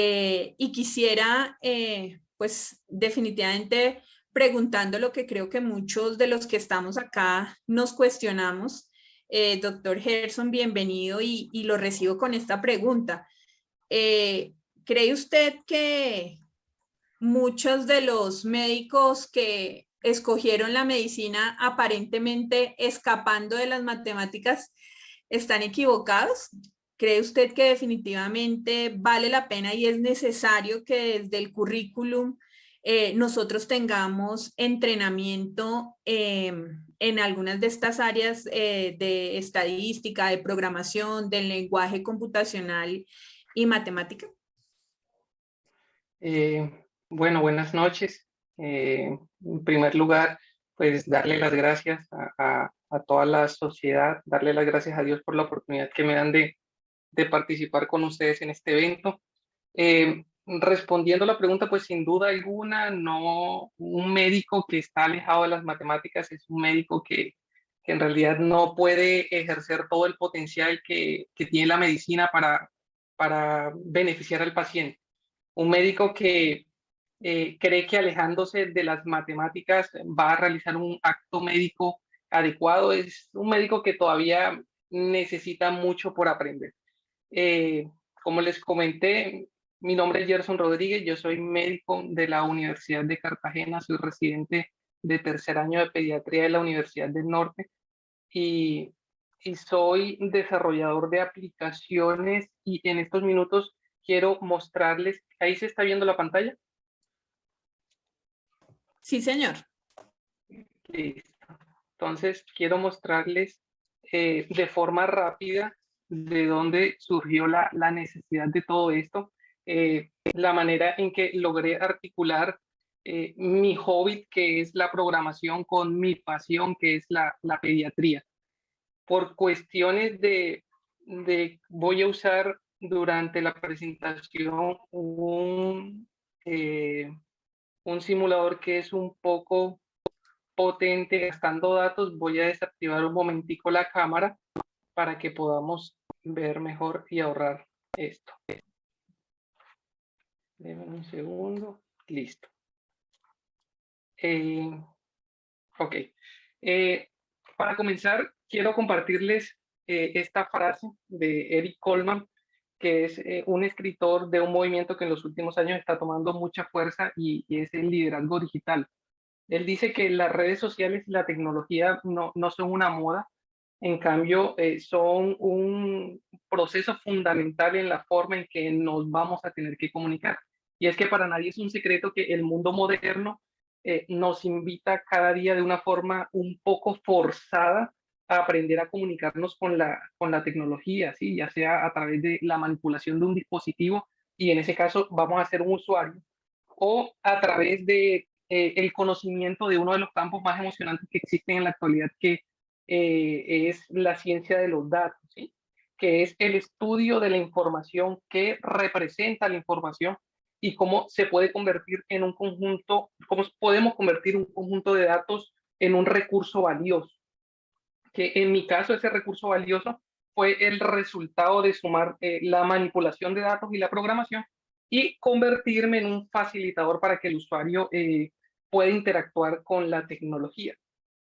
Y quisiera, pues definitivamente preguntando lo que creo que muchos de los que estamos acá nos cuestionamos. Doctor Gerson, bienvenido y lo recibo con esta pregunta. ¿Cree usted que muchos de los médicos que escogieron la medicina aparentemente escapando de las matemáticas están equivocados? ¿Cree usted que definitivamente vale la pena y es necesario que desde el currículum nosotros tengamos entrenamiento en algunas de estas áreas de estadística, de programación, del lenguaje computacional y matemática? Bueno, buenas noches. En primer lugar, pues darle las gracias a toda la sociedad, darle las gracias a Dios por la oportunidad que me dan de participar con ustedes en este evento. Respondiendo a la pregunta, pues sin duda alguna, no, un médico que está alejado de las matemáticas es un médico que en realidad no puede ejercer todo el potencial que tiene la medicina para beneficiar al paciente. Un médico que cree que alejándose de las matemáticas va a realizar un acto médico adecuado es un médico que todavía necesita mucho por aprender. Como les comenté, mi nombre es Gerson Rodríguez, yo soy médico de la Universidad de Cartagena, soy residente de tercer año de pediatría de la Universidad del Norte y, y soy desarrollador de aplicaciones y en estos minutos quiero mostrarles, ahí se está viendo la pantalla. Sí, señor. Listo. Entonces quiero mostrarles de forma rápida de dónde surgió la necesidad de todo esto, la manera en que logré articular mi hobby, que es la programación, con mi pasión, que es la pediatría. Por cuestiones voy a usar durante la presentación un simulador que es un poco potente gastando datos. Voy a desactivar un momentico la cámara para que podamos ver mejor y ahorrar esto. Denme un segundo. Listo. Ok. Para comenzar, quiero compartirles esta frase de Eric Coleman, que es un escritor de un movimiento que en los últimos años está tomando mucha fuerza y es el liderazgo digital. Él dice que las redes sociales y la tecnología no son una moda, en cambio son un proceso fundamental en la forma en que nos vamos a tener que comunicar. Y es que para nadie es un secreto que el mundo moderno nos invita cada día de una forma un poco forzada a aprender a comunicarnos con la tecnología, ¿sí? Ya sea a través de la manipulación de un dispositivo, y en ese caso vamos a ser un usuario, o a través de el conocimiento de uno de los campos más emocionantes que existen en la actualidad, que es la ciencia de los datos, ¿sí? Que es el estudio de la información, que representa la información y cómo se puede convertir en un conjunto, cómo podemos convertir un conjunto de datos en un recurso valioso. Que en mi caso ese recurso valioso fue el resultado de sumar la manipulación de datos y la programación y convertirme en un facilitador para que el usuario pueda interactuar con la tecnología.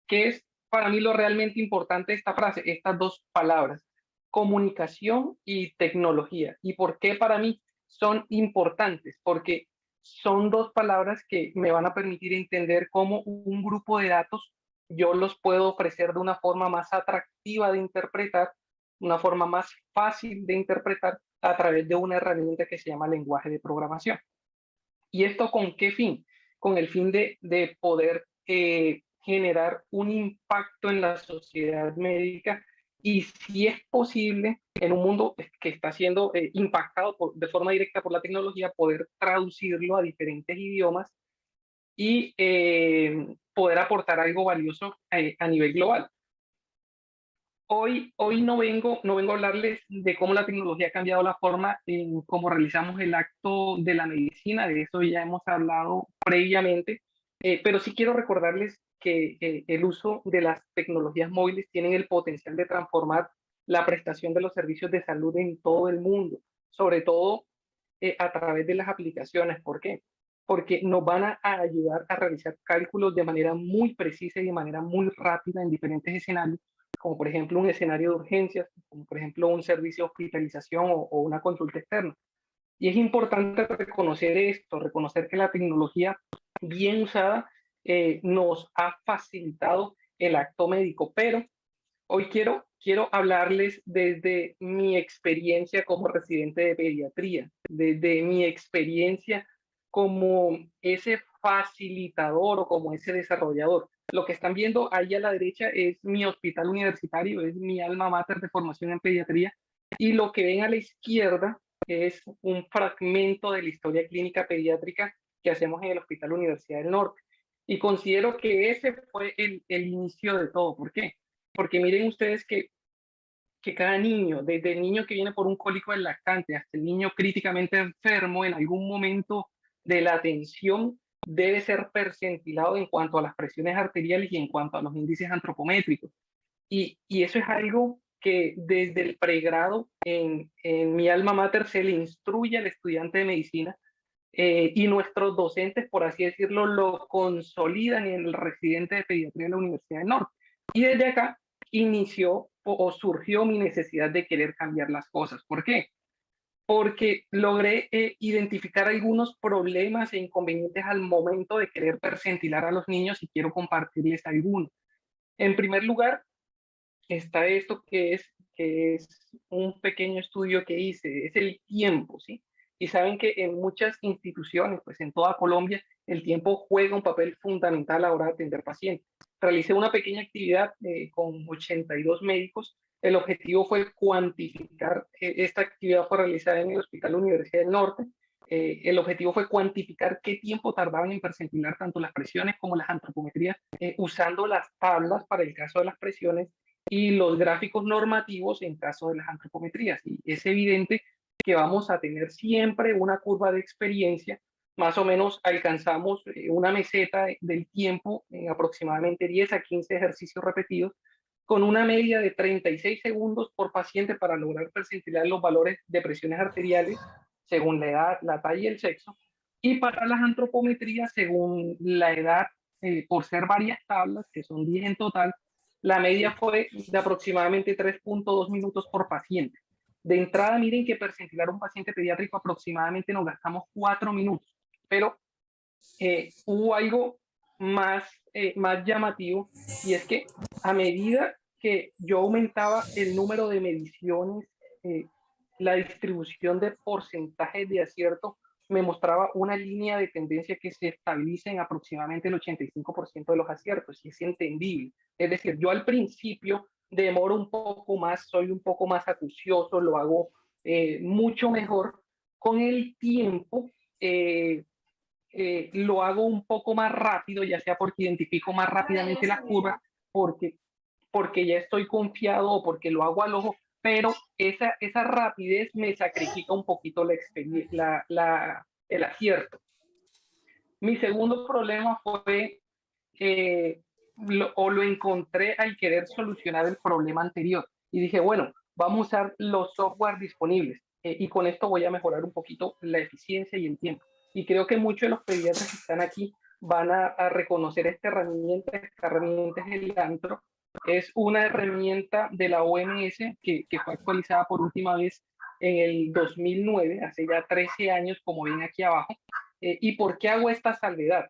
¿Qué es para mí lo realmente importante de esta frase? Estas dos palabras, comunicación y tecnología. ¿Y por qué para mí son importantes? Porque son dos palabras que me van a permitir entender cómo un grupo de datos yo los puedo ofrecer de una forma más atractiva de interpretar, una forma más fácil de interpretar a través de una herramienta que se llama lenguaje de programación. ¿Y esto con qué fin? Con el fin de poder generar un impacto en la sociedad médica y, si es posible, en un mundo que está siendo impactado de forma directa por la tecnología, poder traducirlo a diferentes idiomas y poder aportar algo valioso a nivel global. Hoy no vengo a hablarles de cómo la tecnología ha cambiado la forma en cómo realizamos el acto de la medicina, de eso ya hemos hablado previamente, pero sí quiero recordarles que el uso de las tecnologías móviles tienen el potencial de transformar la prestación de los servicios de salud en todo el mundo, sobre todo a través de las aplicaciones. ¿Por qué? Porque nos van a ayudar a realizar cálculos de manera muy precisa y de manera muy rápida en diferentes escenarios, como por ejemplo un escenario de urgencias, como por ejemplo un servicio de hospitalización o una consulta externa. Y es importante reconocer esto, reconocer que la tecnología bien usada nos ha facilitado el acto médico, pero hoy quiero hablarles desde mi experiencia como residente de pediatría, desde mi experiencia como ese facilitador o como ese desarrollador. Lo que están viendo ahí a la derecha es mi hospital universitario, es mi alma mater de formación en pediatría, y lo que ven a la izquierda es un fragmento de la historia clínica pediátrica que hacemos en el Hospital Universidad del Norte. Y considero que ese fue el inicio de todo. ¿Por qué? Porque miren ustedes que cada niño, desde el niño que viene por un cólico del lactante hasta el niño críticamente enfermo, en algún momento de la atención debe ser percentilado en cuanto a las presiones arteriales y en cuanto a los índices antropométricos. Y eso es algo que desde el pregrado en mi alma mater se le instruye al estudiante de medicina, y nuestros docentes, por así decirlo, lo consolidan en el residente de pediatría de la Universidad del Norte. Y desde acá inició o surgió mi necesidad de querer cambiar las cosas. ¿Por qué? Porque logré identificar algunos problemas e inconvenientes al momento de querer percentilar a los niños y quiero compartirles algunos. En primer lugar, está esto que es un pequeño estudio que hice, es el tiempo, ¿sí? Y saben que en muchas instituciones, pues en toda Colombia, el tiempo juega un papel fundamental a la hora de atender pacientes. Realicé una pequeña actividad con 82 médicos. El objetivo fue cuantificar, esta actividad fue realizada en el Hospital Universidad del Norte. El objetivo fue cuantificar qué tiempo tardaban en percentilar tanto las presiones como las antropometrías, usando las tablas para el caso de las presiones y los gráficos normativos en caso de las antropometrías. Y es evidente que vamos a tener siempre una curva de experiencia. Más o menos alcanzamos una meseta del tiempo en aproximadamente 10 a 15 ejercicios repetidos, con una media de 36 segundos por paciente para lograr percentilar los valores de presiones arteriales según la edad, la talla y el sexo, y para las antropometrías según la edad, por ser varias tablas, que son 10 en total, la media fue de aproximadamente 3.2 minutos por paciente. De entrada, miren que percentilar un paciente pediátrico aproximadamente nos gastamos 4 minutos, pero hubo algo más llamativo, y es que a medida que yo aumentaba el número de mediciones, eh, la distribución de porcentajes de acierto me mostraba una línea de tendencia que se estabiliza en aproximadamente el 85% de los aciertos, y es entendible. Es decir, yo al principio demoro un poco más, soy un poco más acucioso, lo hago mucho mejor. Con el tiempo, lo hago un poco más rápido, ya sea porque identifico más rápidamente la curva, porque ya estoy confiado o porque lo hago al ojo, pero esa rapidez me sacrifica un poquito el acierto. Mi segundo problema fue, lo encontré al querer solucionar el problema anterior. Y dije, bueno, vamos a usar los software disponibles, y con esto voy a mejorar un poquito la eficiencia y el tiempo. Y creo que muchos de los pediatras que están aquí van a reconocer esta herramienta. Esta herramienta es el Antro. Es una herramienta de la OMS que fue actualizada por última vez en el 2009, hace ya 13 años, como ven aquí abajo. ¿Y por qué hago esta salvedad?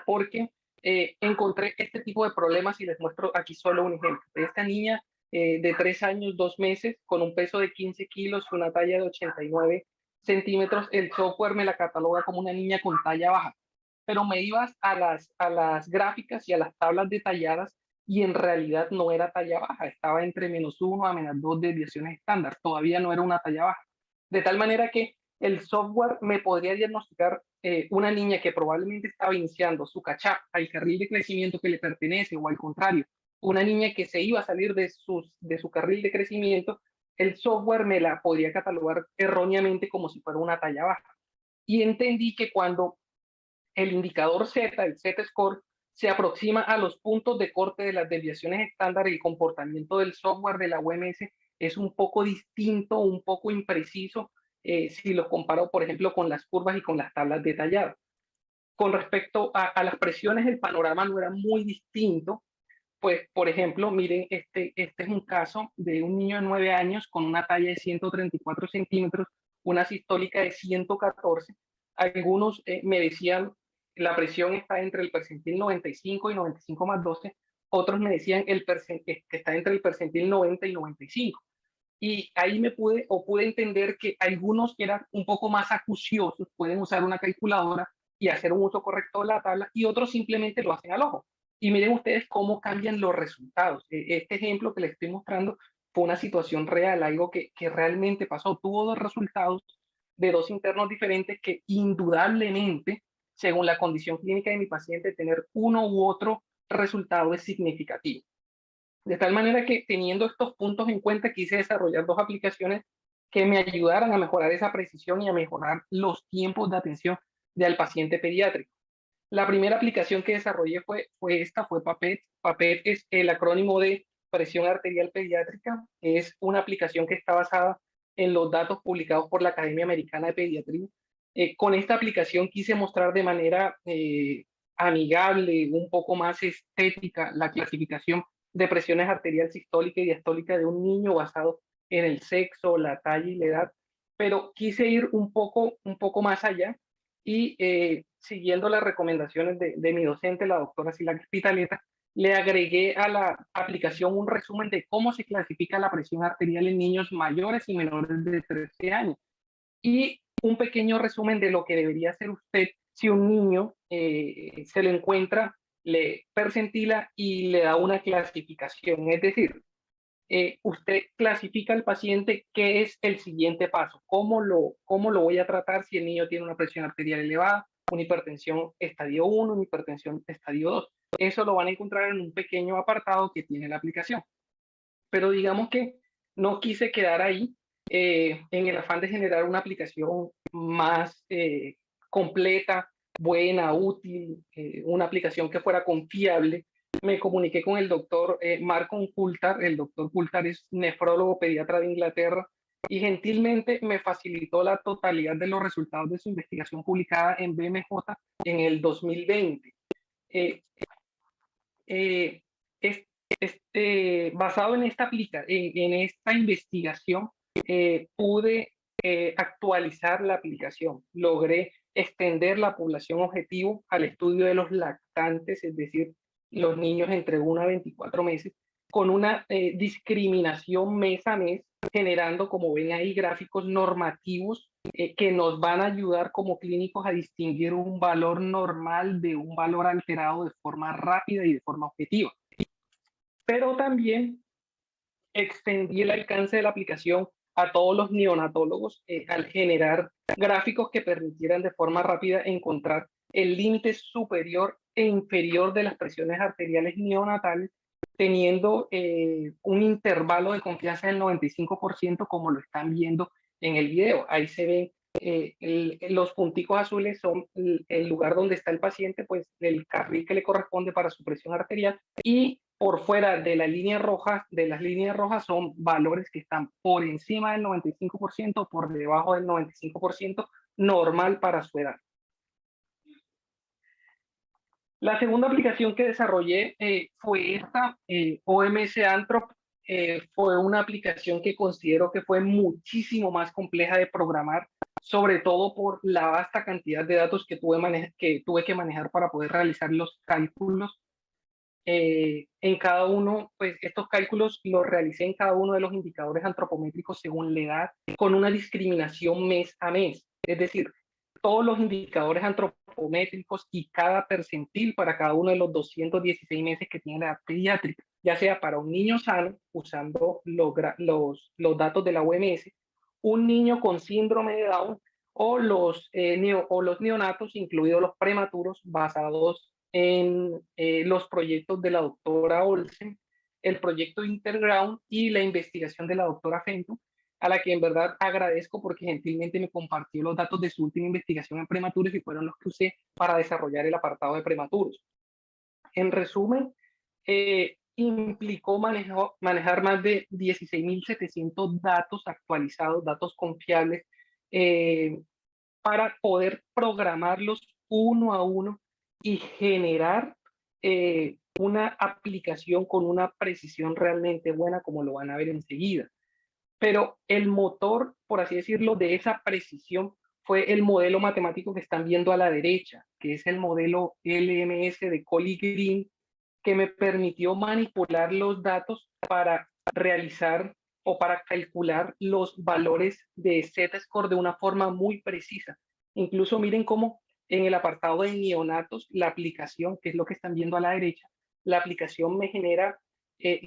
Porque encontré este tipo de problemas y les muestro aquí solo un ejemplo. Esta niña de 3 años, 2 meses, con un peso de 15 kilos, una talla de 89 centímetros, el software me la cataloga como una niña con talla baja. Pero me ibas a las gráficas y a las tablas detalladas y en realidad no era talla baja, estaba entre -1 a -2 desviaciones estándar, todavía no era una talla baja. De tal manera que el software me podría diagnosticar una niña que probablemente estaba iniciando su catch-up al carril de crecimiento que le pertenece, o al contrario, una niña que se iba a salir de su carril de crecimiento. El software me la podría catalogar erróneamente como si fuera una talla baja. Y entendí que cuando el indicador Z, el Z-score, se aproxima a los puntos de corte de las desviaciones estándar, el comportamiento del software de la OMS es un poco distinto, un poco impreciso, si los comparo, por ejemplo, con las curvas y con las tablas detalladas. Con respecto a las presiones, el panorama no era muy distinto. Pues, por ejemplo, miren, este es un caso de un niño de 9 años con una talla de 134 centímetros, una sistólica de 114. Algunos me decían la presión está entre el percentil 95 y 95 más 12. Otros me decían que está entre el percentil 90 y 95. Y ahí pude entender que algunos eran un poco más acuciosos, pueden usar una calculadora y hacer un uso correcto de la tabla, y otros simplemente lo hacen al ojo. Y miren ustedes cómo cambian los resultados. Este ejemplo que les estoy mostrando fue una situación real, algo que realmente pasó. Tuvo dos resultados de dos internos diferentes que indudablemente, según la condición clínica de mi paciente, tener uno u otro resultado es significativo. De tal manera que teniendo estos puntos en cuenta, quise desarrollar dos aplicaciones que me ayudaran a mejorar esa precisión y a mejorar los tiempos de atención del paciente pediátrico. La primera aplicación que desarrollé fue PAPET. PAPET es el acrónimo de presión arterial pediátrica. Es una aplicación que está basada en los datos publicados por la Academia Americana de Pediatría. Con esta aplicación quise mostrar de manera amigable, un poco más estética, la clasificación de presiones arterial sistólica y diastólica de un niño basado en el sexo, la talla y la edad, pero quise ir un poco más allá y siguiendo las recomendaciones de mi docente, la doctora Silak Pitaleta, le agregué a la aplicación un resumen de cómo se clasifica la presión arterial en niños mayores y menores de 13 años. Y un pequeño resumen de lo que debería hacer usted si un niño se lo encuentra, le percentila y le da una clasificación. Es decir, usted clasifica al paciente qué es el siguiente paso, cómo lo voy a tratar si el niño tiene una presión arterial elevada, una hipertensión estadio 1, una hipertensión estadio 2. Eso lo van a encontrar en un pequeño apartado que tiene la aplicación. Pero digamos que no quise quedar ahí en el afán de generar una aplicación más completa, buena, útil, una aplicación que fuera confiable. Me comuniqué con el doctor Marcon Coulthard. El doctor Coulthard es nefrólogo pediatra de Inglaterra y gentilmente me facilitó la totalidad de los resultados de su investigación publicada en BMJ en el 2020. Eh, eh, basado en en esta investigación, pude actualizar la aplicación. Logré extender la población objetivo al estudio de los lactantes, es decir, los niños entre 1 a 24 meses, con una discriminación mes a mes, generando, como ven ahí, gráficos normativos que nos van a ayudar como clínicos a distinguir un valor normal de un valor alterado de forma rápida y de forma objetiva. Pero también extendí el alcance de la aplicación a todos los neonatólogos al generar gráficos que permitieran de forma rápida encontrar el límite superior e inferior de las presiones arteriales neonatales, teniendo un intervalo de confianza del 95%, como lo están viendo en el video. Ahí se ven los punticos azules son el lugar donde está el paciente, pues el carril que le corresponde para su presión arterial, y por fuera de la línea roja, de las líneas rojas, son valores que están por encima del 95%, por debajo del 95%, normal para su edad. La segunda aplicación que desarrollé fue esta, OMS Anthrop. Fue una aplicación que considero que fue muchísimo más compleja de programar, sobre todo por la vasta cantidad de datos que tuve que manejar para poder realizar los cálculos. En cada uno, pues estos cálculos los realicé en cada uno de los indicadores antropométricos según la edad, con una discriminación mes a mes. Es decir, todos los indicadores antropométricos y cada percentil para cada uno de los 216 meses que tiene la edad pediátrica, ya sea para un niño sano, usando los datos de la OMS, un niño con síndrome de Down o los neonatos, incluidos los prematuros, basados en los proyectos de la doctora Olsen, el proyecto Interground y la investigación de la doctora Fento, a la que en verdad agradezco porque gentilmente me compartió los datos de su última investigación en prematuros y fueron los que usé para desarrollar el apartado de prematuros. En resumen, implicó manejar más de 16.700 datos actualizados, datos confiables, para poder programarlos uno a uno y generar una aplicación con una precisión realmente buena, como lo van a ver enseguida. Pero el motor, por así decirlo, de esa precisión fue el modelo matemático que están viendo a la derecha, que es el modelo LMS de Colli-Green, que me permitió manipular los datos para realizar o para calcular los valores de Z-score de una forma muy precisa. Incluso miren cómo en el apartado de neonatos, la aplicación, que es lo que están viendo a la derecha, la aplicación me genera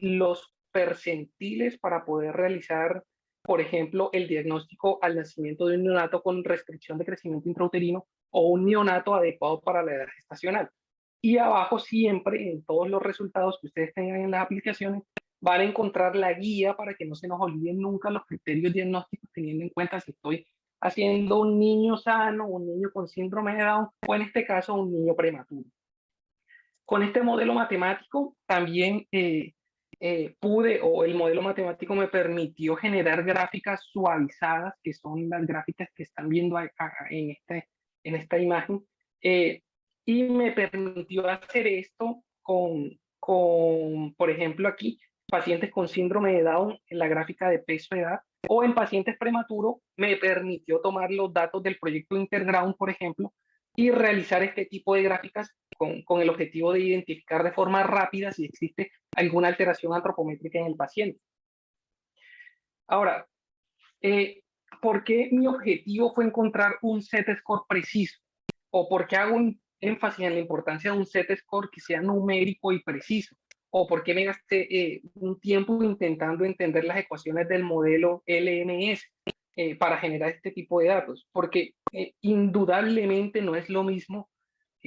los percentiles para poder realizar, por ejemplo, el diagnóstico al nacimiento de un neonato con restricción de crecimiento intrauterino o un neonato adecuado para la edad gestacional. Y abajo siempre, en todos los resultados que ustedes tengan en las aplicaciones, van a encontrar la guía para que no se nos olviden nunca los criterios diagnósticos, teniendo en cuenta si estoy haciendo un niño sano, un niño con síndrome de Down, o en este caso un niño prematuro. Con este modelo matemático también pude, o el modelo matemático me permitió generar gráficas suavizadas, que son las gráficas que están viendo en esta imagen, y me permitió hacer esto por ejemplo, aquí, pacientes con síndrome de Down en la gráfica de peso-edad, o en pacientes prematuros, me permitió tomar los datos del proyecto Interground, por ejemplo, y realizar este tipo de gráficas con el objetivo de identificar de forma rápida si existe alguna alteración antropométrica en el paciente. Ahora, ¿por qué mi objetivo fue encontrar un Z-score preciso? ¿O por qué hago un énfasis en la importancia de un Z-score que sea numérico y preciso? ¿O por qué me gasté un tiempo intentando entender las ecuaciones del modelo LMS para generar este tipo de datos? Porque indudablemente no es lo mismo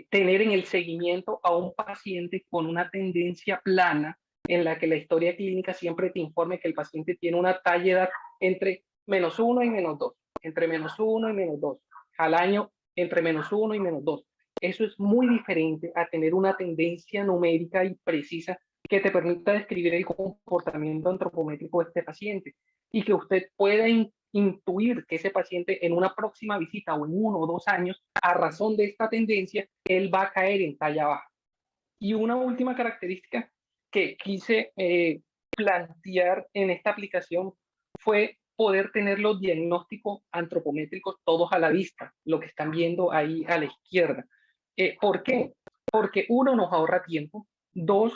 tener en el seguimiento a un paciente con una tendencia plana en la que la historia clínica siempre te informe que el paciente tiene una talla de edad entre -1 y -2, entre -1 y -2, al año entre -1 y -2. Eso es muy diferente a tener una tendencia numérica y precisa que te permita describir el comportamiento antropométrico de este paciente y que usted pueda intuir que ese paciente en una próxima visita o en 1 o 2 años, a razón de esta tendencia, él va a caer en talla baja. Y una última característica que quise plantear en esta aplicación fue poder tener los diagnósticos antropométricos todos a la vista, lo que están viendo ahí a la izquierda. ¿Por qué? Porque uno, nos ahorra tiempo, dos,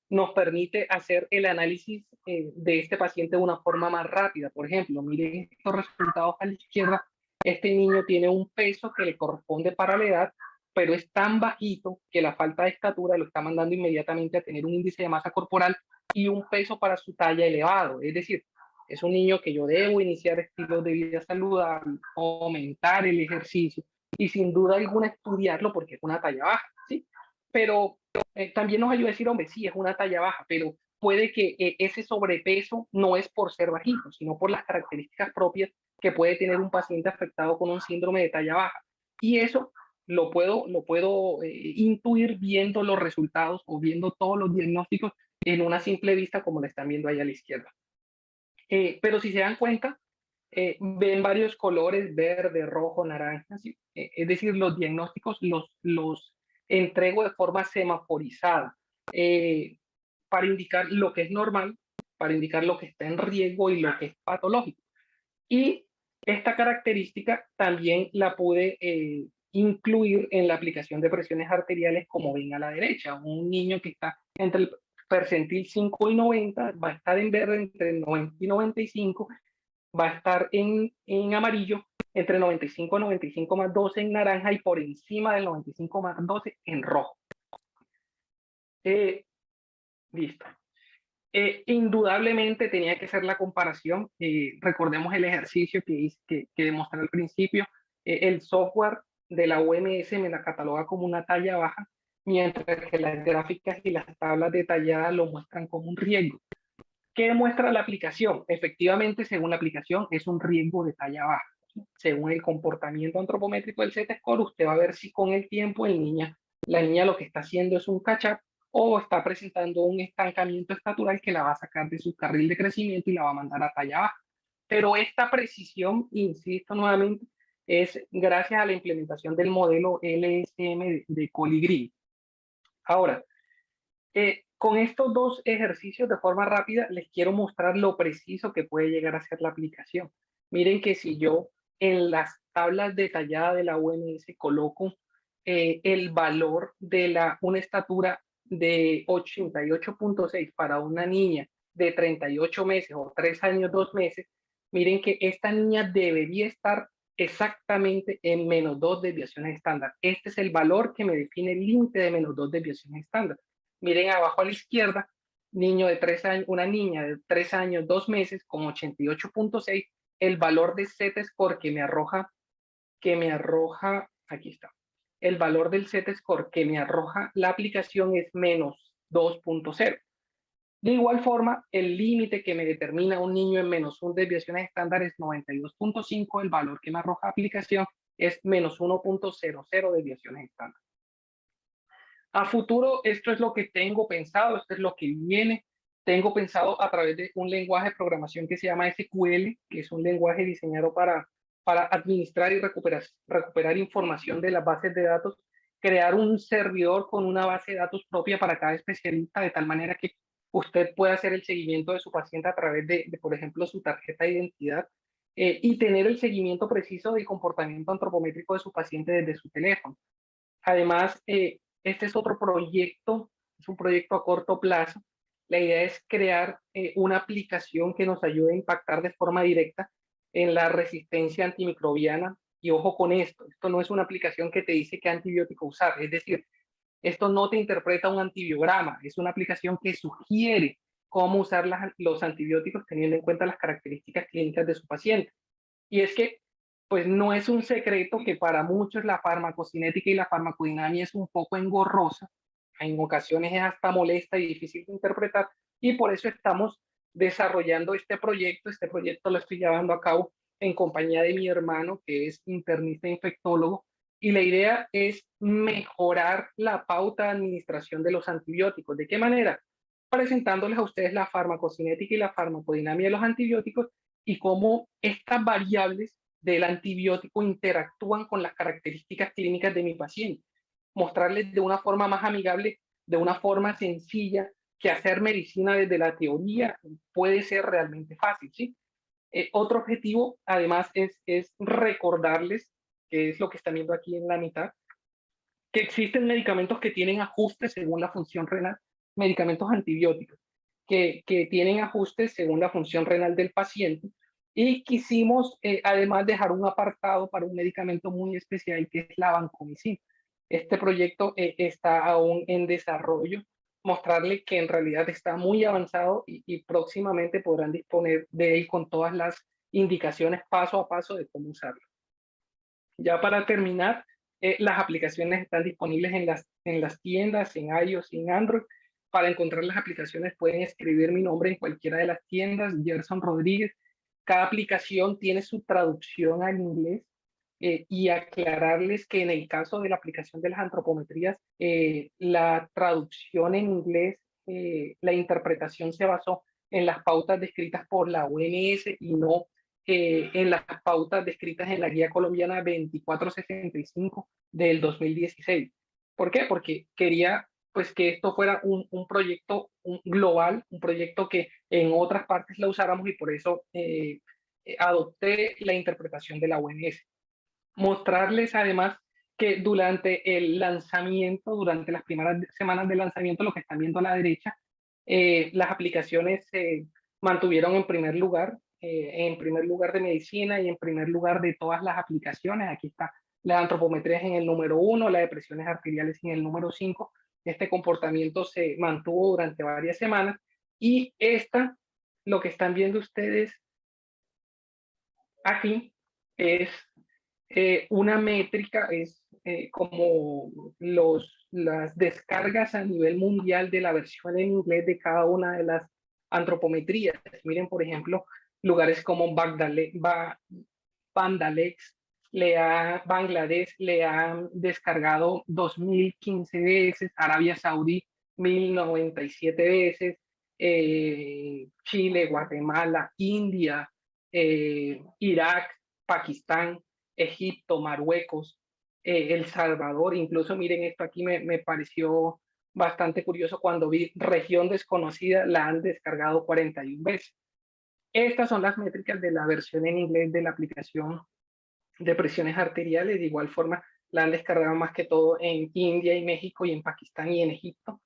nos permite hacer el análisis de este paciente de una forma más rápida. Por ejemplo, miren estos resultados a la izquierda. Este niño tiene un peso que le corresponde para la edad, pero es tan bajito que la falta de estatura lo está mandando inmediatamente a tener un índice de masa corporal y un peso para su talla elevado. Es decir, es un niño que yo debo iniciar estilos de vida saludable, aumentar el ejercicio y sin duda alguna estudiarlo porque es una talla baja, ¿sí? Pero también nos ayuda a decir, hombre, sí, es una talla baja, pero puede que ese sobrepeso no es por ser bajito, sino por las características propias que puede tener un paciente afectado con un síndrome de talla baja. Y eso lo puedo intuir viendo los resultados o viendo todos los diagnósticos en una simple vista como la están viendo ahí a la izquierda. Pero si se dan cuenta, ven varios colores, verde, rojo, naranja, ¿sí? Es decir, los diagnósticos los entrego de forma semaforizada para indicar lo que es normal, para indicar lo que está en riesgo y lo que es patológico. Y esta característica también la pude incluir en la aplicación de presiones arteriales, como ven a la derecha. Un niño que está entre el percentil 5 y 90 va a estar en verde entre 90 y 95, va a estar en amarillo entre 95 y 95 más 12 en naranja y por encima del 95 más 12 en rojo. Listo. Indudablemente tenía que ser la comparación. Recordemos el ejercicio que demostré al principio. El software de la OMS me la cataloga como una talla baja, mientras que las gráficas y las tablas detalladas lo muestran como un riesgo. ¿Qué muestra la aplicación? Efectivamente, según la aplicación, es un riesgo de talla baja. Según el comportamiento antropométrico del Z-score, usted va a ver si con el tiempo la niña lo que está haciendo es un catch-up o está presentando un estancamiento estatural que la va a sacar de su carril de crecimiento y la va a mandar a talla baja. Pero esta precisión, insisto nuevamente, es gracias a la implementación del modelo LSM de Colibrí. Ahora, con estos dos ejercicios de forma rápida les quiero mostrar lo preciso que puede llegar a ser la aplicación. Miren que si yo en las tablas detalladas de la OMS coloco el valor de una estatura de 88.6 para una niña de 38 meses o 3 años 2 meses, miren que esta niña debería estar exactamente en -2 desviaciones estándar. Este es el valor que me define el límite de -2 desviaciones estándar. Miren abajo a la izquierda, niño de 3 años, una niña de 3 años 2 meses con 88.6, el valor de Z-score que me arroja, aquí está, el valor del Z-score que me arroja la aplicación es -2.0. De igual forma, el límite que me determina un niño en -1 desviaciones estándar es 92.5, el valor que me arroja la aplicación es -1.00 desviaciones estándar. A futuro, esto es lo que tengo pensado, esto es lo que viene. Tengo pensado a través de un lenguaje de programación que se llama SQL, que es un lenguaje diseñado para administrar y recuperar información de las bases de datos, crear un servidor con una base de datos propia para cada especialista, de tal manera que usted pueda hacer el seguimiento de su paciente a través de por ejemplo, su tarjeta de identidad, y tener el seguimiento preciso del comportamiento antropométrico de su paciente desde su teléfono. Además, este es otro proyecto, es un proyecto a corto plazo. La idea es crear una aplicación que nos ayude a impactar de forma directa en la resistencia antimicrobiana. Y ojo con esto no es una aplicación que te dice qué antibiótico usar, es decir, esto no te interpreta un antibiograma, es una aplicación que sugiere cómo usar los antibióticos teniendo en cuenta las características clínicas de su paciente. Y es que, pues no es un secreto que para muchos la farmacocinética y la farmacodinamia es un poco engorrosa, en ocasiones es hasta molesta y difícil de interpretar, y por eso estamos desarrollando este proyecto lo estoy llevando a cabo en compañía de mi hermano, que es internista e infectólogo, y la idea es mejorar la pauta de administración de los antibióticos. ¿De qué manera? Presentándoles a ustedes la farmacocinética y la farmacodinamia de los antibióticos y cómo estas variables del antibiótico interactúan con las características clínicas de mi paciente. Mostrarles de una forma más amigable, de una forma sencilla, que hacer medicina desde la teoría puede ser realmente fácil, ¿sí? Otro objetivo, además, es recordarles, que es lo que están viendo aquí en la mitad, que existen medicamentos que tienen ajustes según la función renal, medicamentos antibióticos, que tienen ajustes según la función renal del paciente, y quisimos además dejar un apartado para un medicamento muy especial que es la vancomicina. Este proyecto está aún en desarrollo, mostrarle que en realidad está muy avanzado y próximamente podrán disponer de él con todas las indicaciones paso a paso de cómo usarlo. Ya para terminar, las aplicaciones están disponibles en las tiendas, en iOS y en Android. Para encontrar las aplicaciones pueden escribir mi nombre en cualquiera de las tiendas, Gerson Rodríguez. Cada aplicación tiene su traducción al inglés, y aclararles que en el caso de la aplicación de las antropometrías, la traducción en inglés, la interpretación se basó en las pautas descritas por la OMS y no en las pautas descritas en la Guía Colombiana 2465 del 2016. ¿Por qué? Porque quería pues que esto fuera un proyecto global, un proyecto que en otras partes la usáramos, y por eso adopté la interpretación de la OMS. Mostrarles además que durante el lanzamiento, durante las primeras semanas de lanzamiento, lo que están viendo a la derecha, las aplicaciones se mantuvieron en primer lugar de medicina y en primer lugar de todas las aplicaciones. Aquí está la antropometría en el número 1, la de presiones arteriales en el número 5. Este comportamiento se mantuvo durante varias semanas, y lo que están viendo ustedes aquí, es una métrica, es como las descargas a nivel mundial de la versión en inglés de cada una de las antropometrías. Miren, por ejemplo, lugares como Bandalex, Bangladesh le han descargado 2015 veces, Arabia Saudí 1097 veces, Chile, Guatemala, India, Irak, Pakistán, Egipto, Marruecos, El Salvador. Incluso miren esto aquí, me pareció bastante curioso cuando vi región desconocida, la han descargado 41 veces. Estas son las métricas de la versión en inglés de la aplicación de presiones arteriales. De igual forma, la han descargado más que todo en India y México, y en Pakistán y en Egipto.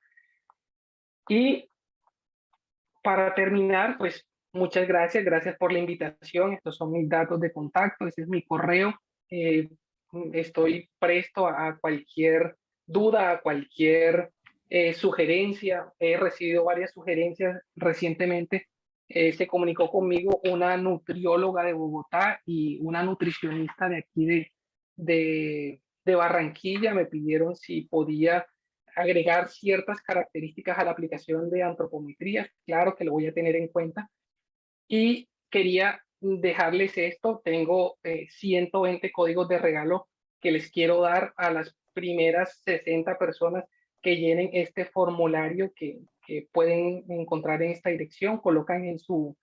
Y para terminar, pues muchas gracias, gracias por la invitación. Estos son mis datos de contacto, ese es mi correo. Estoy presto a cualquier duda, a cualquier sugerencia. He recibido varias sugerencias recientemente. Se comunicó conmigo una nutrióloga de Bogotá y una nutricionista de aquí de Barranquilla. Me pidieron si podía agregar ciertas características a la aplicación de antropometría. Claro que lo voy a tener en cuenta. Y quería dejarles esto. Tengo 120 códigos de regalo que les quiero dar a las primeras 60 personas que llenen este formulario que pueden encontrar en esta dirección. Colocan en su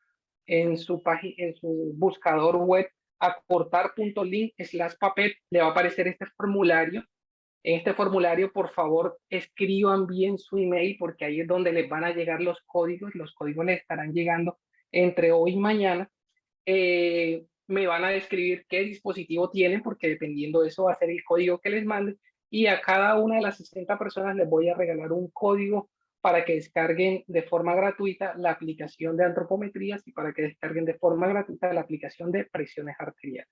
página, en su buscador web, aportar.link/papel, le va a aparecer este formulario. En este formulario, por favor, escriban bien su email, porque ahí es donde les van a llegar los códigos. Los códigos les estarán llegando entre hoy y mañana. Me van a describir qué dispositivo tienen, porque dependiendo de eso va a ser el código que les mande. Y a cada una de las 60 personas les voy a regalar un código para que descarguen de forma gratuita la aplicación de antropometrías y para que descarguen de forma gratuita la aplicación de presiones arteriales.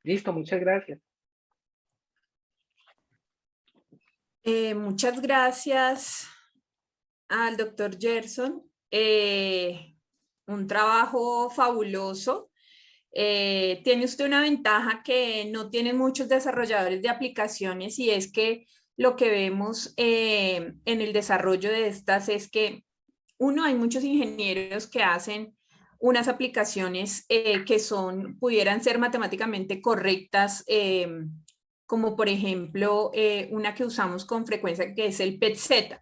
Listo, muchas gracias. Muchas gracias al doctor Gerson. Un trabajo fabuloso. Tiene usted una ventaja que no tienen muchos desarrolladores de aplicaciones, y es que lo que vemos en el desarrollo de estas es que, uno, hay muchos ingenieros que hacen unas aplicaciones que pudieran ser matemáticamente correctas, como por ejemplo una que usamos con frecuencia, que es el PET-Z.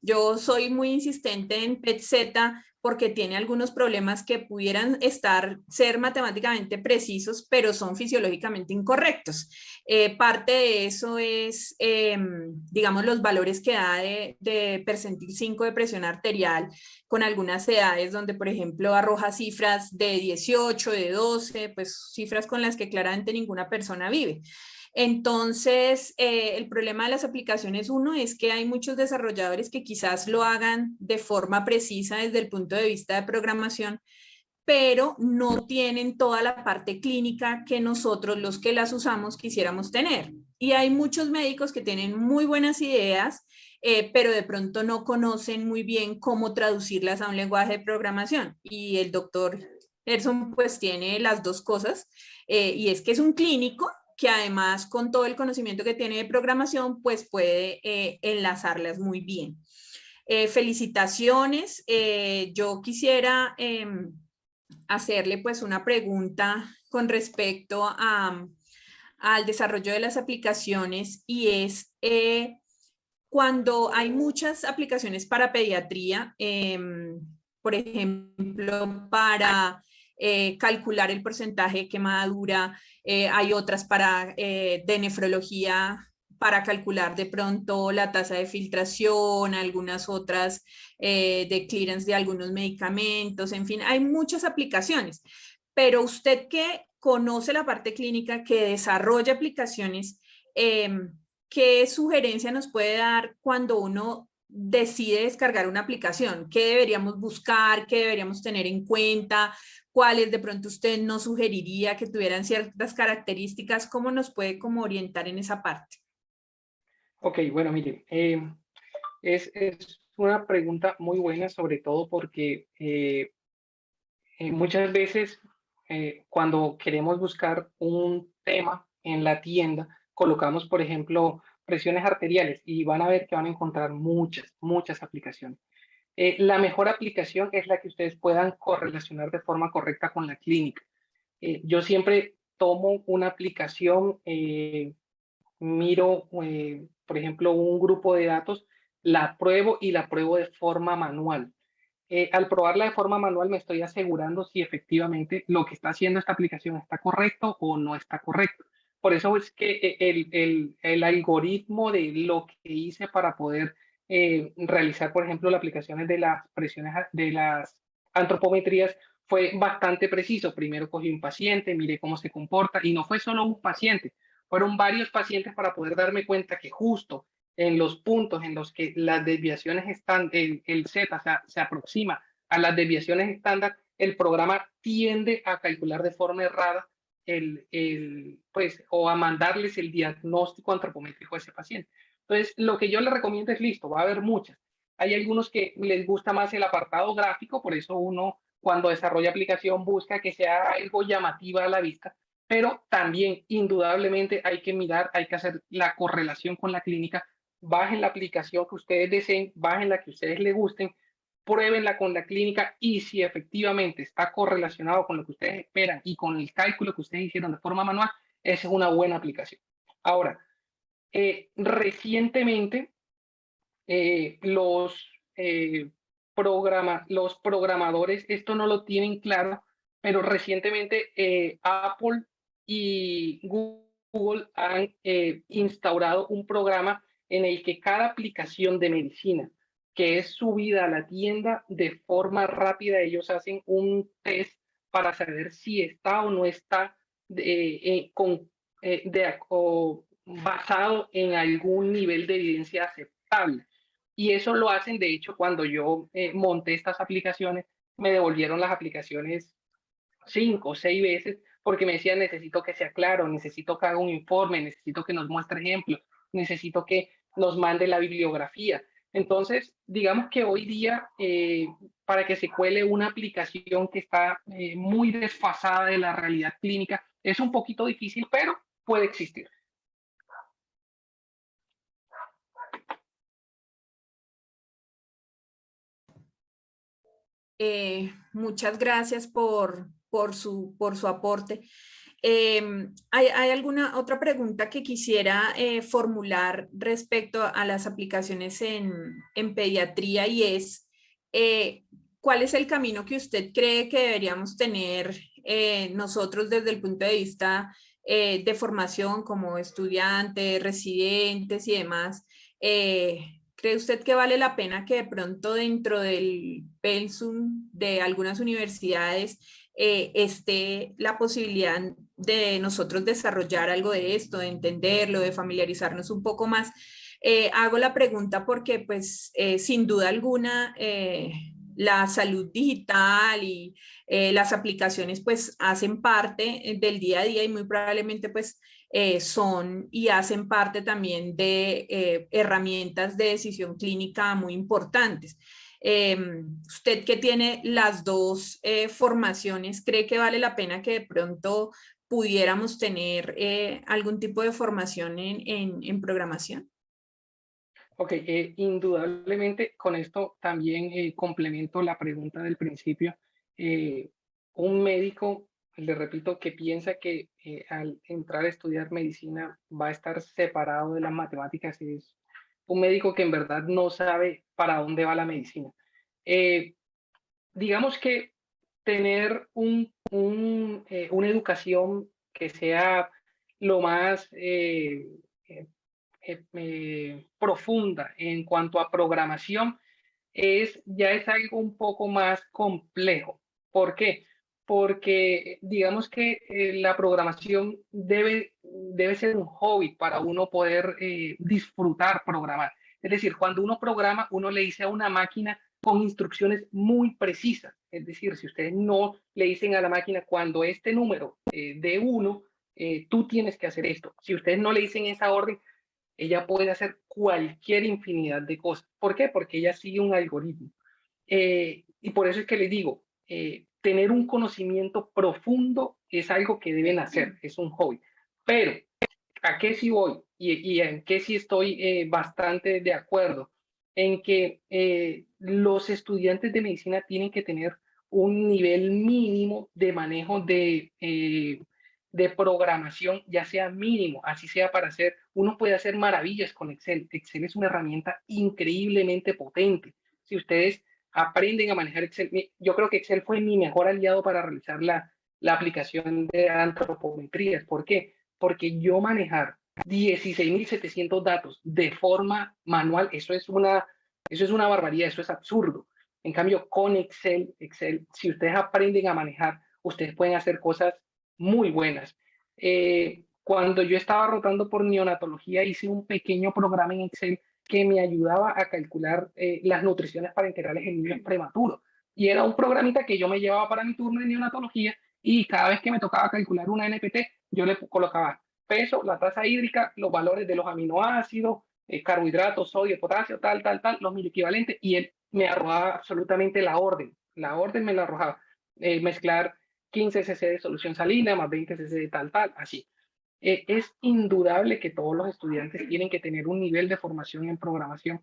Yo soy muy insistente en PET-Z porque tiene algunos problemas que pudieran ser matemáticamente precisos, pero son fisiológicamente incorrectos. Parte de eso es, digamos, los valores que da de percentil 5 de presión arterial, con algunas edades donde, por ejemplo, arroja cifras de 18, de 12, pues cifras con las que claramente ninguna persona vive. Entonces, el problema de las aplicaciones, uno, es que hay muchos desarrolladores que quizás lo hagan de forma precisa desde el punto de vista de programación, pero no tienen toda la parte clínica que nosotros, los que las usamos, quisiéramos tener. Y hay muchos médicos que tienen muy buenas ideas, pero de pronto no conocen muy bien cómo traducirlas a un lenguaje de programación. Y el doctor Gerson pues tiene las dos cosas, y es que es un clínico que además, con todo el conocimiento que tiene de programación, pues puede enlazarlas muy bien. Felicitaciones. Yo quisiera hacerle pues una pregunta con respecto al desarrollo de las aplicaciones, y es cuando hay muchas aplicaciones para pediatría, por ejemplo, para calcular el porcentaje de quemadura, hay otras de nefrología para calcular de pronto la tasa de filtración, algunas otras de clearance de algunos medicamentos, en fin, hay muchas aplicaciones. Pero usted, que conoce la parte clínica, que desarrolla aplicaciones, ¿qué sugerencia nos puede dar cuando uno decide descargar una aplicación? ¿Qué deberíamos buscar? ¿Qué deberíamos tener en cuenta? ¿Cuáles de pronto usted nos sugeriría que tuvieran ciertas características? ¿Cómo nos puede orientar en esa parte? Ok, bueno, mire, es una pregunta muy buena, sobre todo porque muchas veces cuando queremos buscar un tema en la tienda, colocamos, por ejemplo, presiones arteriales, y van a ver que van a encontrar muchas aplicaciones. La mejor aplicación es la que ustedes puedan correlacionar de forma correcta con la clínica. Yo siempre tomo una aplicación, miro, por ejemplo, un grupo de datos, la pruebo y la pruebo de forma manual. al probarla de forma manual me estoy asegurando si efectivamente lo que está haciendo esta aplicación está correcto o no está correcto. Por eso es que el algoritmo de lo que hice para poder realizar, por ejemplo, las aplicaciones de las presiones, de las antropometrías, fue bastante preciso. Primero cogí un paciente, miré cómo se comporta, y no fue solo un paciente, fueron varios pacientes para poder darme cuenta que justo en los puntos en los que las desviaciones están, el Z se aproxima a las desviaciones estándar, el programa tiende a calcular de forma errada pues, o a mandarles el diagnóstico antropométrico a ese paciente. Entonces, lo que yo le recomiendo es listo, va a haber muchas. Hay algunos que les gusta más el apartado gráfico, por eso uno cuando desarrolla aplicación busca que sea algo llamativa a la vista, pero también indudablemente hay que mirar, hay que hacer la correlación con la clínica. Bajen la aplicación que ustedes deseen, bajen la que ustedes les gusten, pruébenla con la clínica, y si efectivamente está correlacionado con lo que ustedes esperan y con el cálculo que ustedes hicieron de forma manual, esa es una buena aplicación. Ahora, recientemente los programadores, esto no lo tienen claro, pero recientemente Apple y Google han instaurado un programa en el que cada aplicación de medicina que es subida a la tienda de forma rápida, ellos hacen un test para saber si está o no está basado en algún nivel de evidencia aceptable. Y eso lo hacen, de hecho, cuando yo monté estas aplicaciones, me devolvieron las aplicaciones 5 o 6 veces porque me decían, necesito que sea claro, necesito que haga un informe, necesito que nos muestre ejemplos, necesito que nos mande la bibliografía. Entonces, digamos que hoy día, para que se cuele una aplicación que está muy desfasada de la realidad clínica, es un poquito difícil, pero puede existir. Muchas gracias por su aporte. ¿Hay alguna otra pregunta que quisiera formular respecto a las aplicaciones en pediatría? Y es, ¿cuál es el camino que usted cree que deberíamos tener nosotros desde el punto de vista de formación como estudiantes, residentes y demás? ¿Cree usted que vale la pena que de pronto dentro del pensum de algunas universidades esté la posibilidad de nosotros desarrollar algo de esto, de entenderlo, de familiarizarnos un poco más? Hago la pregunta porque, pues, sin duda alguna, la salud digital y las aplicaciones, pues, hacen parte del día a día y muy probablemente, pues, son y hacen parte también de herramientas de decisión clínica muy importantes. Usted que tiene las dos formaciones, ¿cree que vale la pena que de pronto pudiéramos tener algún tipo de formación en programación? Ok, indudablemente con esto también complemento la pregunta del principio. Eh, un médico, le repito, que piensa que al entrar a estudiar medicina va a estar separado de las matemáticas, es un médico que en verdad no sabe para dónde va la medicina. Eh, digamos que tener una educación que sea lo más profunda en cuanto a programación ya es algo un poco más complejo. ¿Por qué? Porque digamos que la programación debe ser un hobby para uno poder disfrutar programar. Es decir, cuando uno programa, uno le dice a una máquina con instrucciones muy precisas. Es decir, si ustedes no le dicen a la máquina cuando este número de 1, tú tienes que hacer esto. Si ustedes no le dicen esa orden, ella puede hacer cualquier infinidad de cosas. ¿Por qué? Porque ella sigue un algoritmo. Y por eso es que les digo, tener un conocimiento profundo es algo que deben hacer, es un hobby. Pero, ¿a qué sí voy? Y en qué sí estoy bastante de acuerdo, en que los estudiantes de medicina tienen que tener un nivel mínimo de manejo de programación, ya sea mínimo, así sea para hacer, uno puede hacer maravillas con Excel. Excel es una herramienta increíblemente potente. Si ustedes aprenden a manejar Excel. Yo creo que Excel fue mi mejor aliado para realizar la aplicación de antropometrías. ¿Por qué? Porque yo manejar 16.700 datos de forma manual, eso es una barbaridad, eso es absurdo. En cambio, con Excel, si ustedes aprenden a manejar, ustedes pueden hacer cosas muy buenas. Cuando yo estaba rotando por neonatología, hice un pequeño programa en Excel que me ayudaba a calcular las nutriciones parenterales en niños prematuros. Y era un programita que yo me llevaba para mi turno de neonatología y cada vez que me tocaba calcular una NPT, yo le colocaba peso, la tasa hídrica, los valores de los aminoácidos, carbohidratos, sodio, potasio, tal, los mil equivalentes, y él me arrojaba absolutamente la orden. La orden me la arrojaba. Mezclar 15 cc de solución salina más 20 cc de tal, así. Es indudable que todos los estudiantes tienen que tener un nivel de formación en programación,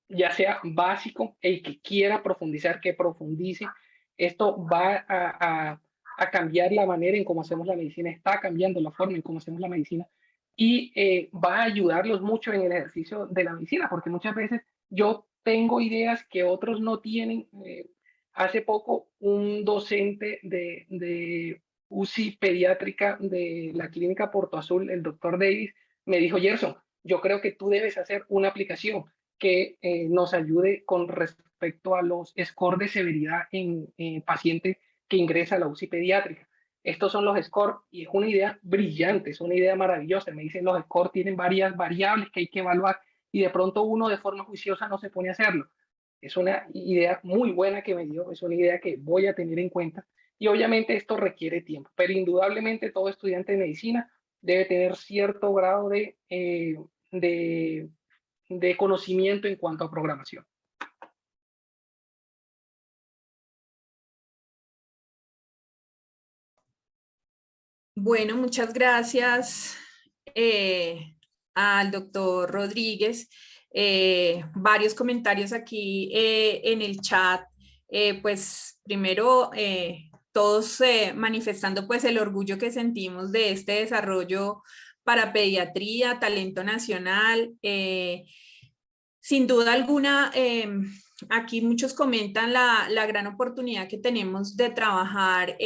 ya sea básico, el que quiera profundizar, que profundice. Esto va a cambiar la manera en cómo hacemos la medicina, está cambiando la forma en cómo hacemos la medicina y va a ayudarlos mucho en el ejercicio de la medicina, porque muchas veces yo tengo ideas que otros no tienen. Hace poco un docente de UCI pediátrica de la clínica Porto Azul, el doctor Davis, me dijo: Gerson, yo creo que tú debes hacer una aplicación que nos ayude con respecto a los scores de severidad en pacientes que ingresa a la UCI pediátrica. Estos son los scores y es una idea brillante, es una idea maravillosa. Me dicen, los scores tienen varias variables que hay que evaluar y de pronto uno de forma juiciosa no se pone a hacerlo. Es una idea muy buena que me dio, es una idea que voy a tener en cuenta y obviamente esto requiere tiempo, pero indudablemente todo estudiante de medicina debe tener cierto grado de conocimiento en cuanto a programación. Bueno, muchas gracias al doctor Rodríguez. Varios comentarios aquí en el chat. Pues primero, todos manifestando pues el orgullo que sentimos de este desarrollo para pediatría, talento nacional. Sin duda alguna, aquí muchos comentan la gran oportunidad que tenemos de trabajar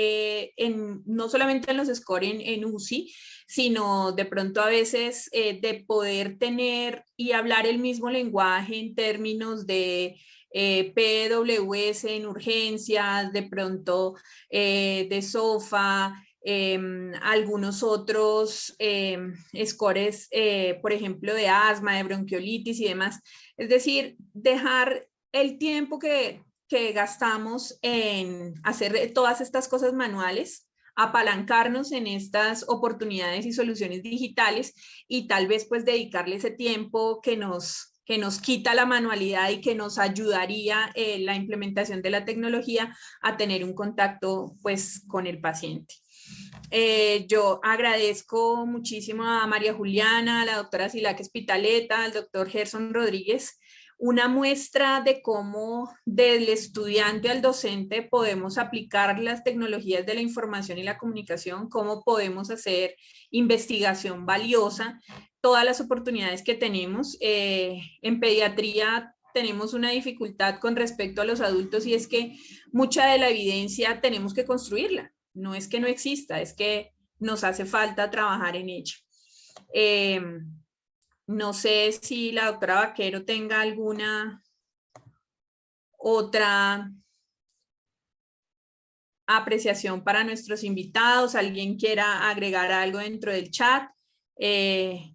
no solamente en los scores en UCI, sino de pronto a veces de poder tener y hablar el mismo lenguaje en términos de PWS en urgencias, de pronto de SOFA, algunos otros scores, por ejemplo, de asma, de bronquiolitis y demás. Es decir, dejar el tiempo que gastamos en hacer todas estas cosas manuales, apalancarnos en estas oportunidades y soluciones digitales y tal vez pues dedicarle ese tiempo que nos quita la manualidad y que nos ayudaría la implementación de la tecnología a tener un contacto pues con el paciente. Yo agradezco muchísimo a María Juliana, a la doctora Silac Espitaleta, al doctor Gerson Rodríguez, una muestra de cómo del estudiante al docente podemos aplicar las tecnologías de la información y la comunicación, cómo podemos hacer investigación valiosa, todas las oportunidades que tenemos. En pediatría tenemos una dificultad con respecto a los adultos y es que mucha de la evidencia tenemos que construirla. No es que no exista, es que nos hace falta trabajar en ello. No sé si la doctora Vaquero tenga alguna otra apreciación para nuestros invitados, alguien quiera agregar algo dentro del chat. Y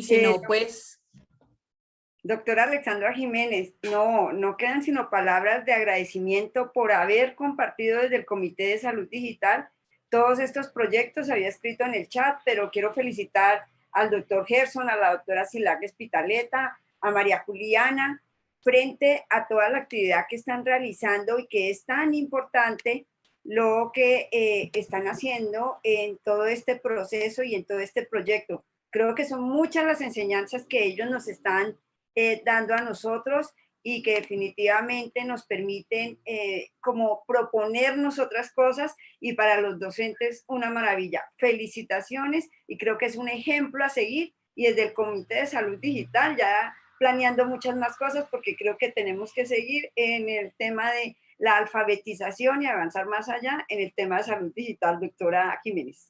si no, pues... Doctora Alexandra Jiménez, no quedan sino palabras de agradecimiento por haber compartido desde el Comité de Salud Digital todos estos proyectos. Había escrito en el chat, pero quiero felicitar al doctor Gerson, a la doctora Silac Espitaleta, a María Juliana, frente a toda la actividad que están realizando y que es tan importante lo que están haciendo en todo este proceso y en todo este proyecto. Creo que son muchas las enseñanzas que ellos nos están dando a nosotros y que definitivamente nos permiten como proponernos otras cosas, y para los docentes una maravilla. Felicitaciones, y creo que es un ejemplo a seguir, y desde el Comité de Salud Digital ya planeando muchas más cosas porque creo que tenemos que seguir en el tema de la alfabetización y avanzar más allá en el tema de salud digital, doctora Jiménez.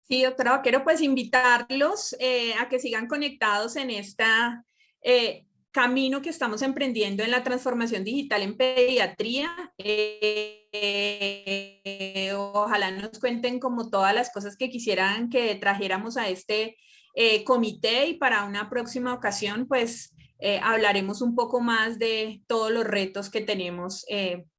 Sí, doctora Vaquero, pues invitarlos a que sigan conectados en esta camino que estamos emprendiendo en la transformación digital en pediatría. Ojalá nos cuenten como todas las cosas que quisieran que trajéramos a este comité, y para una próxima ocasión pues hablaremos un poco más de todos los retos que tenemos